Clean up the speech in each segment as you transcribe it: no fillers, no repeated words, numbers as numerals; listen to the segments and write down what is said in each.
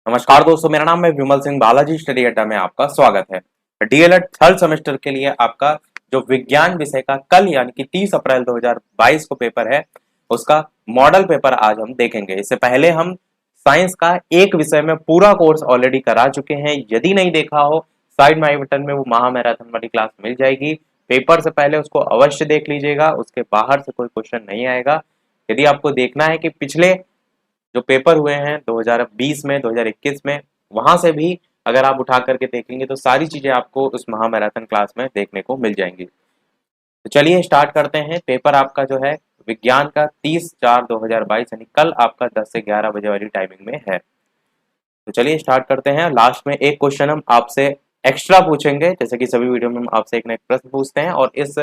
नमस्कार दोस्तों, मेरा नाम है विमल सिंह। बालाजी स्टडी अड्डा में आपका स्वागत है। डीएलएड थर्ड सेमेस्टर के लिए आपका जो विज्ञान विषय का कल यानी कि 30 अप्रैल 2022 को पेपर है, उसका मॉडल पेपर आज हम देखेंगे। इससे पहले हम साइंस का एक विषय में पूरा कोर्स ऑलरेडी करा चुके हैं। यदि नहीं देखा हो, साइड में आई बटन में वो महा मैराथन वाली क्लास मिल जाएगी। पेपर से पहले उसको अवश्य देख लीजिएगा, उसके बाहर से कोई क्वेश्चन नहीं आएगा। यदि आपको देखना है कि पिछले जो पेपर हुए हैं 2020 में, 2021 में, वहां से भी अगर आप उठा करके देखेंगे तो सारी चीजें आपको उस महा मैराथन क्लास में देखने को मिल जाएंगी। तो चलिए स्टार्ट करते हैं। पेपर आपका जो है विज्ञान का 30/4/2022 यानी कल आपका 10 से 11 बजे वाली टाइमिंग में है। तो चलिए स्टार्ट करते हैं। लास्ट में एक क्वेश्चन हम आपसे एक्स्ट्रा पूछेंगे, जैसे कि सभी वीडियो में हम आपसे एक ना एक प्रश्न पूछते हैं, और इस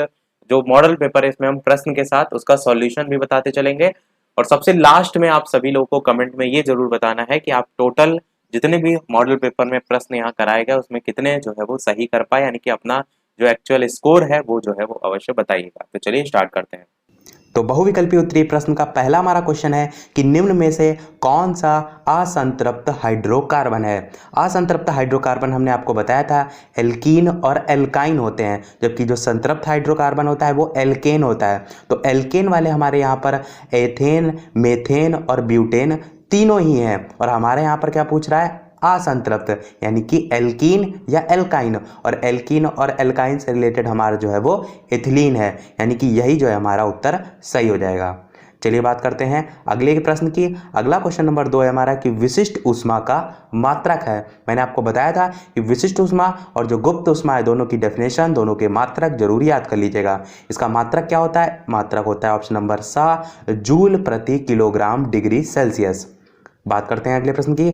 जो मॉडल पेपर है इसमें हम प्रश्न के साथ उसका सॉल्यूशन भी बताते चलेंगे। और सबसे लास्ट में आप सभी लोगों को कमेंट में ये जरूर बताना है कि आप टोटल जितने भी मॉडल पेपर में प्रश्न यहाँ कराए गए उसमें कितने जो है वो सही कर पाए, यानी कि अपना जो एक्चुअल स्कोर है वो जो है वो अवश्य बताइएगा। तो चलिए स्टार्ट करते हैं। तो बहुविकल्पीय उत्तरीय प्रश्न का पहला हमारा क्वेश्चन है कि निम्न में से कौन सा असंतृप्त हाइड्रोकार्बन है। असंतृप्त हाइड्रोकार्बन हमने आपको बताया था एल्कीन और एल्काइन होते हैं, जबकि जो संतृप्त हाइड्रोकार्बन होता है वो एल्केन होता है। तो एल्केन वाले हमारे यहाँ पर एथेन, मेथेन और ब्यूटेन तीनों ही हैं, और हमारे यहाँ पर क्या पूछ रहा है, असंतृप्त यानी कि एल्कीन या एल्काइन, और एल्कीन और एल्काइन से रिलेटेड हमारा जो है वो एथिलीन है, यानी कि यही जो है हमारा उत्तर सही हो जाएगा। चलिए बात करते हैं अगले के प्रश्न की। अगला क्वेश्चन नंबर 2 है हमारा कि विशिष्ट ऊष्मा का मात्रक है। मैंने आपको बताया था कि विशिष्ट ऊष्मा और जो गुप्त ऊष्मा है दोनों की डेफिनेशन, दोनों के मात्रक जरूर याद कर लीजिएगा। इसका मात्रक क्या होता है, मात्रक होता है ऑप्शन नंबर सा, जूल प्रति किलोग्राम डिग्री सेल्सियस। बात करते हैं अगले प्रश्न की।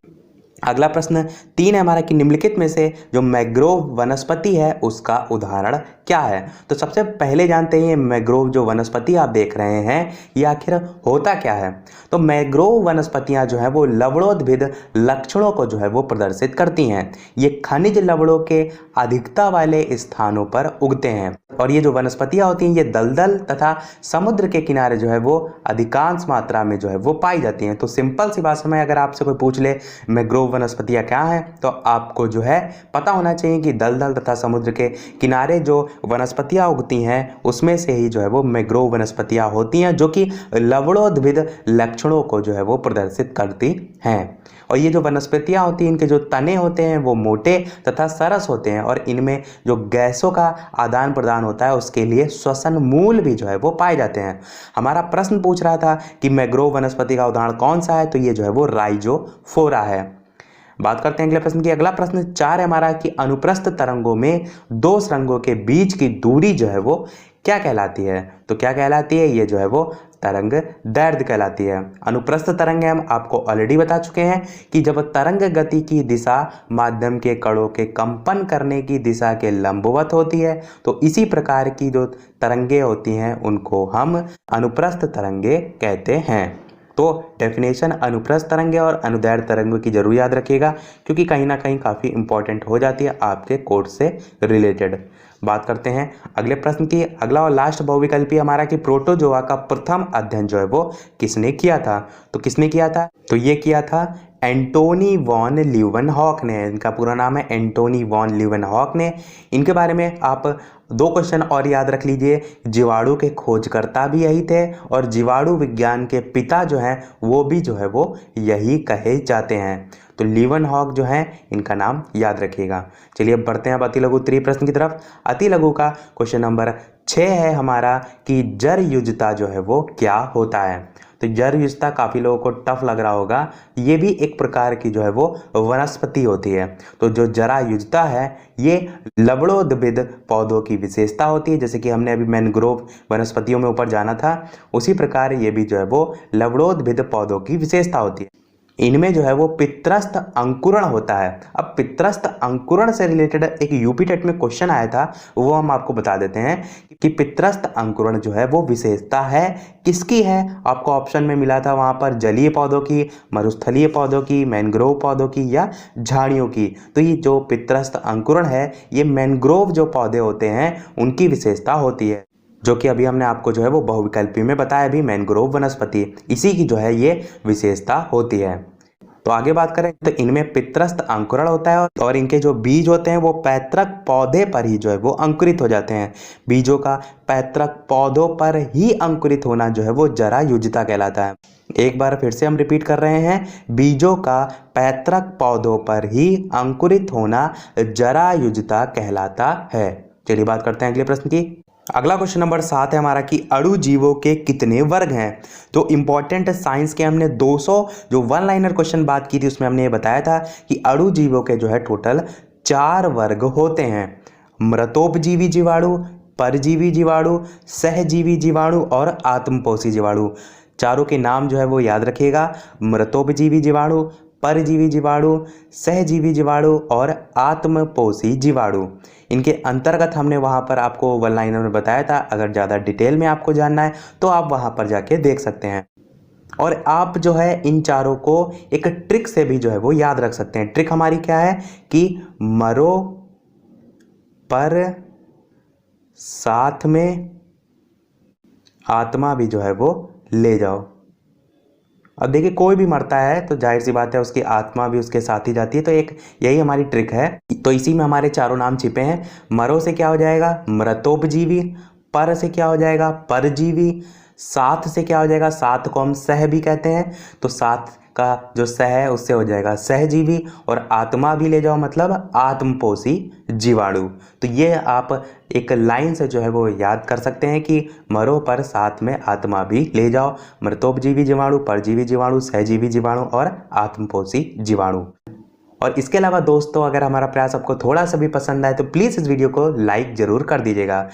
अगला प्रश्न 3 है हमारा कि निम्नलिखित में से जो मैंग्रोव वनस्पति है उसका उदाहरण क्या है। तो सबसे पहले जानते हैं ये मैंग्रोव जो वनस्पति आप देख रहे हैं ये आखिर होता क्या है। तो मैंग्रोव वनस्पतियां जो है वो लवणोद्भिद लक्षणों को जो है वो प्रदर्शित करती हैं। ये खनिज लवणों के अधिकता वाले स्थानों पर उगते हैं, और ये जो वनस्पतियां होती हैं ये दलदल तथा समुद्र के किनारे जो है वो अधिकांश मात्रा में जो है वो पाई जाती हैं। तो सिंपल सी भाषा में अगर आपसे कोई पूछ ले मैंग्रोव वनस्पतियां क्या हैं, तो आपको जो है पता होना चाहिए कि दलदल तथा समुद्र के किनारे जो वनस्पतियां उगती हैं उसमें से ही जो है वो मैंग्रोव वनस्पतियां होती हैं, जो कि लवणोद्भिद लक्षणों को जो है वो प्रदर्शित करती हैं। और ये जो वनस्पतियां होती हैं इनके जो तने होते हैं वो मोटे तथा सरस होते हैं, और इनमें जो गैसों का आदान प्रदान होता है उसके लिए श्वसन मूल भी जो है वो पाए जाते हैं। हमारा प्रश्न पूछ रहा था कि मैंग्रोव वनस्पति का उदाहरण कौन सा है, तो ये जो है वो राइजोफोरा है। बात करते हैं अगले प्रश्न की। अगला प्रश्न 4 है हमारा कि अनुप्रस्थ तरंगों में दो सुरंगों के बीच की दूरी जो है वो क्या कहलाती है। तो क्या कहलाती है, ये जो है वो तरंग दैर्ध्य कहलाती है। अनुप्रस्थ तरंग हम आपको ऑलरेडी बता चुके हैं कि जब तरंग गति की दिशा माध्यम के कणों के कंपन करने की दिशा के लंबवत होती है, तो इसी प्रकार की जो तरंगे होती हैं उनको हम अनुप्रस्थ तरंगे कहते हैं। तो डेफिनेशन अनुप्रस्थ तरंगे और अनुदैर्ध्य तरंगों की जरूर याद रखिएगा, क्योंकि कहीं ना कहीं काफ़ी इंपॉर्टेंट हो जाती है आपके कोर्स से रिलेटेड। बात करते हैं अगले प्रश्न की। अगला और लास्ट बहुविकल्पी हमारा कि प्रोटोजोआ का प्रथम अध्ययन जो है वो किसने किया था। तो किसने किया था, तो ये किया था एंटोनी वॉन ल्यूवेनहॉक ने। इनका पूरा नाम है एंटोनी वॉन ल्यूवेनहॉक ने। इनके बारे में आप 2 क्वेश्चन और याद रख लीजिए। जीवाणु के खोजकर्ता भी यही थे, और जीवाणु विज्ञान के पिता जो हैं वो भी जो है वो यही कहे जाते हैं। तो ल्यूवेनहॉक जो है इनका नाम याद रखिएगा। चलिए अब बढ़ते हैं अब अति लघु उत्तरीय प्रश्न की तरफ। अति लघु का क्वेश्चन नंबर 6 है हमारा कि जरयुजता जो है वो क्या होता है। तो जरयुजता काफ़ी लोगों को टफ लग रहा होगा। ये भी एक प्रकार की जो है वो वनस्पति होती है। तो जो जरायुजता है ये लवणोद्भिद पौधों की विशेषता होती है, जैसे कि हमने अभी मैंग्रोव वनस्पतियों में ऊपर जाना था, उसी प्रकार ये भी जो है वो लवणोद्भिद पौधों की विशेषता होती है। इनमें जो है वो पित्रस्थ अंकुरण होता है। अब पित्रस्थ अंकुरण से रिलेटेड एक यूपी टेट में क्वेश्चन आया था, वो हम आपको बता देते हैं कि पित्रस्थ अंकुरण जो है वो विशेषता है किसकी है। आपको ऑप्शन में मिला था वहां पर जलीय पौधों की, मरुस्थलीय पौधों की, मैंग्रोव पौधों की या झाड़ियों की। तो ये जो पित्रस्थ अंकुरण है ये मैंग्रोव जो पौधे होते हैं उनकी विशेषता होती है, जो कि अभी हमने आपको जो है वो बहुविकल्पी में बताया भी मैंग्रोव वनस्पति, इसी की जो है ये विशेषता होती है। तो आगे बात करें तो इनमें पितरस्थ अंकुरण होता है और इनके जो बीज होते हैं वो पैतृक पौधे पर ही जो है वो अंकुरित हो जाते हैं। बीजों का पैतृक पौधों पर ही अंकुरित होना जो है वो जरायुजता कहलाता है। एक बार फिर से हम रिपीट कर रहे हैं, बीजों का पैतृक पौधों पर ही अंकुरित होना जरायुजता कहलाता है। चलिए बात करते हैं अगले प्रश्न की। अगला क्वेश्चन नंबर 7 है हमारा कि अणु जीवों के कितने वर्ग हैं। तो इंपॉर्टेंट साइंस के हमने 200 जो वन लाइनर क्वेश्चन बात की थी उसमें हमने ये बताया था कि अणु जीवों के जो है टोटल 4 वर्ग होते हैं। मृतोपजीवी जीवाणु, परजीवी जीवाणु, सहजीवी जीवाणु और आत्मपोषी जीवाणु। चारों के नाम जो है वो याद रखिएगा, मृतोपजीवी जीवाणु, परजीवी जीवाणु, सहजीवी जीवाणु और आत्मपोषी जीवाणु। इनके अंतर्गत हमने वहाँ पर आपको वन लाइनर में बताया था। अगर ज़्यादा डिटेल में आपको जानना है तो आप वहाँ पर जाके देख सकते हैं। और आप जो है इन चारों को एक ट्रिक से भी जो है वो याद रख सकते हैं। ट्रिक हमारी क्या है कि मरो पर साथ में आत्मा भी जो है वो ले जाओ। अब देखिए कोई भी मरता है तो जाहिर सी बात है उसकी आत्मा भी उसके साथ ही जाती है। तो एक यही हमारी ट्रिक है। तो इसी में हमारे चारों नाम छिपे हैं। मरो से क्या हो जाएगा, मृतोपजीवी। पर से क्या हो जाएगा, परजीवी। साथ से क्या हो जाएगा, साथ को हम सह भी कहते हैं, तो साथ का जो सह है उससे हो जाएगा सहजीवी। और आत्मा भी ले जाओ मतलब आत्मपोषी जीवाणु। तो ये आप एक लाइन से जो है वो याद कर सकते हैं कि मरो पर साथ में आत्मा भी ले जाओ। मृतोपजीवी जीवाणु, परजीवी जीवाणु, सहजीवी जीवाणु और आत्मपोषी जीवाणु। और इसके अलावा दोस्तों अगर हमारा प्रयास आपको थोड़ा सा भी पसंद आए तो प्लीज़ इस वीडियो को लाइक जरूर कर दीजिएगा।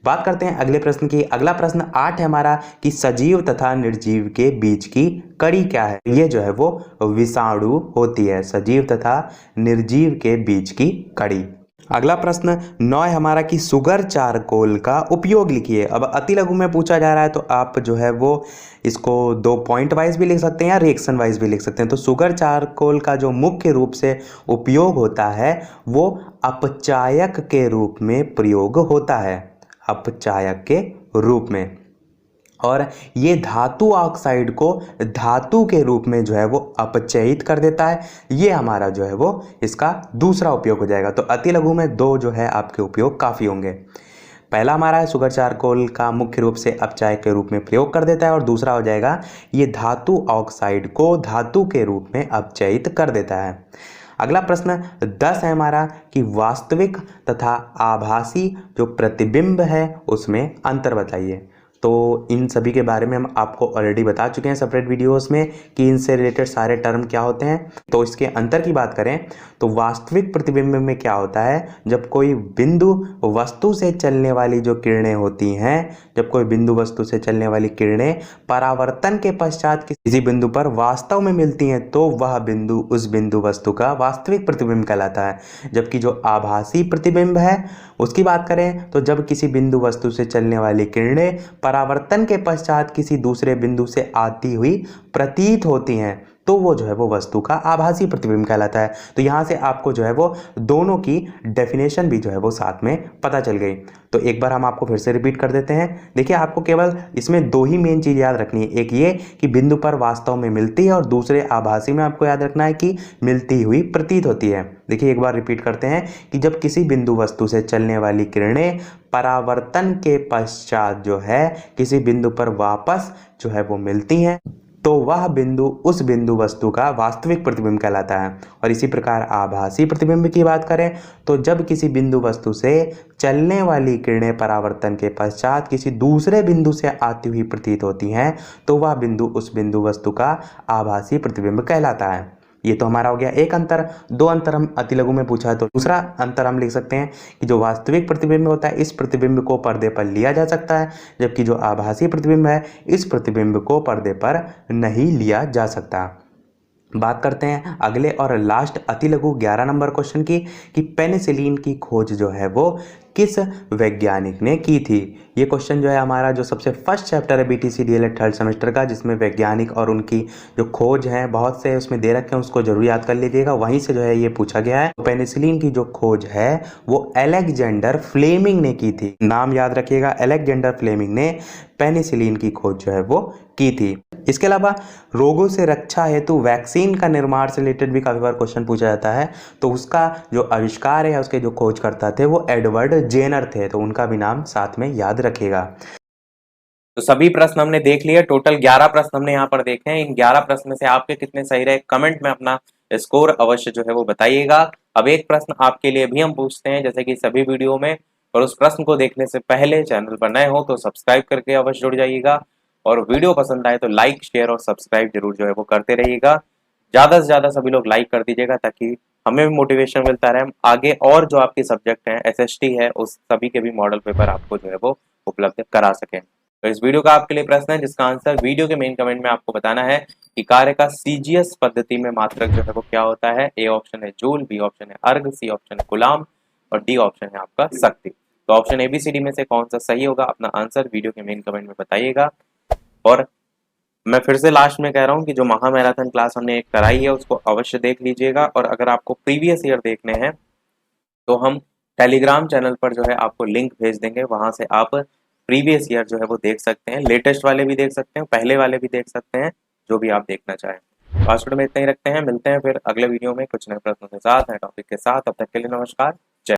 बात करते हैं अगले प्रश्न की। अगला प्रश्न 8 है हमारा कि सजीव तथा निर्जीव के बीच की कड़ी क्या है। ये जो है वो विषाणु होती है, सजीव तथा निर्जीव के बीच की कड़ी। अगला प्रश्न 9 है हमारा कि सुगर चारकोल का उपयोग लिखिए। अब अति लघु में पूछा जा रहा है तो आप जो है वो इसको 2 पॉइंट वाइज भी लिख सकते हैं या रिएक्शन वाइज भी लिख सकते हैं। तो सुगर चारकोल का जो मुख्य रूप से उपयोग होता है वो अपचायक के रूप में प्रयोग होता है, अपचायक के रूप में। और ये धातु ऑक्साइड को धातु के रूप में जो है वो अपचयित कर देता है। ये हमारा जो है वो इसका दूसरा उपयोग हो जाएगा। तो अति लघु में 2 जो है आपके उपयोग काफ़ी होंगे। पहला हमारा है सुगर चारकोल का मुख्य रूप से अपचायक के रूप में प्रयोग कर देता है, और दूसरा हो जाएगा ये धातु ऑक्साइड को धातु के रूप में अपचयित कर देता है। अगला प्रश्न 10 है हमारा कि वास्तविक तथा आभासी जो प्रतिबिंब है उसमें अंतर बताइए। तो इन सभी के बारे में हम आपको ऑलरेडी बता चुके हैं सेपरेट वीडियोस में कि इनसे रिलेटेड सारे टर्म क्या होते हैं। तो इसके अंतर की बात करें तो वास्तविक प्रतिबिंब में क्या होता है, जब कोई बिंदु वस्तु से चलने वाली जो किरणें होती हैं, जब कोई बिंदु वस्तु से चलने वाली किरणें परावर्तन के पश्चात किसी बिंदु पर वास्तव में मिलती हैं तो वह बिंदु उस बिंदु वस्तु का वास्तविक प्रतिबिंब कहलाता है। जबकि जो आभासी प्रतिबिंब है उसकी बात करें तो जब किसी बिंदु वस्तु से चलने वाली किरणें परावर्तन के पश्चात किसी दूसरे बिंदु से आती हुई प्रतीत होती हैं तो वो जो है वो वस्तु का आभासी प्रतिबिंब कहलाता है। तो यहाँ से आपको जो है वो दोनों की डेफिनेशन भी जो है वो साथ में पता चल गई। तो एक बार हम आपको फिर से रिपीट कर देते हैं। देखिए आपको केवल इसमें 2 ही मेन चीज़ याद रखनी है। एक ये कि बिंदु पर वास्तव में मिलती है, और दूसरे आभासी में आपको याद रखना है कि मिलती हुई प्रतीत होती है। देखिए एक बार रिपीट करते हैं कि जब किसी बिंदु वस्तु से चलने वाली किरणें परावर्तन के पश्चात जो है किसी बिंदु पर वापस जो है वो मिलती हैं तो वह बिंदु उस बिंदु वस्तु का वास्तविक प्रतिबिंब कहलाता है। और इसी प्रकार आभासी प्रतिबिंब की बात करें तो जब किसी बिंदु वस्तु से चलने वाली किरणें परावर्तन के पश्चात किसी दूसरे बिंदु से आती हुई प्रतीत होती हैं तो वह बिंदु उस बिंदु वस्तु का आभासी प्रतिबिंब कहलाता है। ये तो हमारा हो गया एक अंतर। 2 अंतर हम अति लघु में पूछा है तो दूसरा अंतर हम लिख सकते हैं कि जो वास्तविक प्रतिबिंब होता है इस प्रतिबिंब को पर्दे पर लिया जा सकता है, जबकि जो आभासी प्रतिबिंब है इस प्रतिबिंब को पर्दे पर नहीं लिया जा सकता। बात करते हैं अगले और लास्ट अति लघु 11 नंबर क्वेश्चन की कि पेनिसिलिन की खोज जो है वो किस वैज्ञानिक ने की थी। ये क्वेश्चन जो है हमारा जो सबसे फर्स्ट चैप्टर है बीटीसी डीएलएड थर्ड सेमेस्टर का, जिसमें वैज्ञानिक और उनकी जो खोज है बहुत से उसमें दे रखे हैं, उसको जरूर याद कर लीजिएगा, वहीं से जो है ये पूछा गया है। पेनिसिलिन की जो खोज है वो अलेक्जेंडर फ्लेमिंग ने की थी। नाम याद रखिएगा, अलेक्जेंडर फ्लेमिंग ने पेनिसिलिन की खोज जो है वो की थी। इसके अलावा रोगों से रक्षा हेतु वैक्सीन का निर्माण से रिलेटेड भी काफी बार क्वेश्चन पूछा जाता है, तो उसका जो आविष्कार है, उसके जो खोजकर्ता थे वो एडवर्ड जेनर थे, तो उनका भी नाम साथ में याद रखिएगा। तो सभी प्रश्न हमने देख लिए, टोटल 11 प्रश्न हमने यहाँ पर देखे हैं। इन 11 प्रश्न में से आपके कितने सही रहे कमेंट में अपना स्कोर अवश्य जो है वो बताइएगा। अब एक प्रश्न आपके लिए भी हम पूछते हैं जैसे कि सभी वीडियो में, और उस प्रश्न को देखने से पहले चैनल पर नए हो तो सब्सक्राइब करके अवश्य जुड़ जाइएगा, और वीडियो पसंद आए तो लाइक शेयर और सब्सक्राइब जरूर जो है वो करते रहिएगा। ज्यादा से ज्यादा सभी लोग लाइक कर दीजिएगा ताकि हमें भी मोटिवेशन मिलता रहे, हम आगे और जो आपके सब्जेक्ट हैं एसएसटी है उस सभी के भी मॉडल पेपर आपको जो है वो उपलब्ध करा सकें। तो इस वीडियो का आपके लिए प्रश्न है जिसका आंसर वीडियो के मेन कमेंट में आपको बताना है कि कार्य का सीजीएस पद्धति में मात्रक जो है वो क्या होता है। ए ऑप्शन है जूल, बी ऑप्शन है अर्ग, सी ऑप्शन है गुलाम और डी ऑप्शन है आपका शक्ति। तो ऑप्शन एबीसीडी में से कौन सा सही होगा, अपना आंसर वीडियो के मेन कमेंट में बताइएगा। और मैं फिर से लास्ट में कह रहा हूँ कि जो महा मैराथन क्लास हमने एक कराई है उसको अवश्य देख लीजिएगा, और अगर आपको प्रीवियस ईयर देखने हैं तो हम टेलीग्राम चैनल पर जो है आपको लिंक भेज देंगे, वहां से आप प्रीवियस ईयर जो है वो देख सकते हैं, लेटेस्ट वाले भी देख सकते हैं, पहले वाले भी देख सकते हैं, जो भी आप देखना चाहें। फास्ट में इतना ही रखते हैं, मिलते हैं फिर अगले वीडियो में कुछ नए प्रश्नों के साथ, नए टॉपिक के साथ। तब तक के लिए नमस्कार।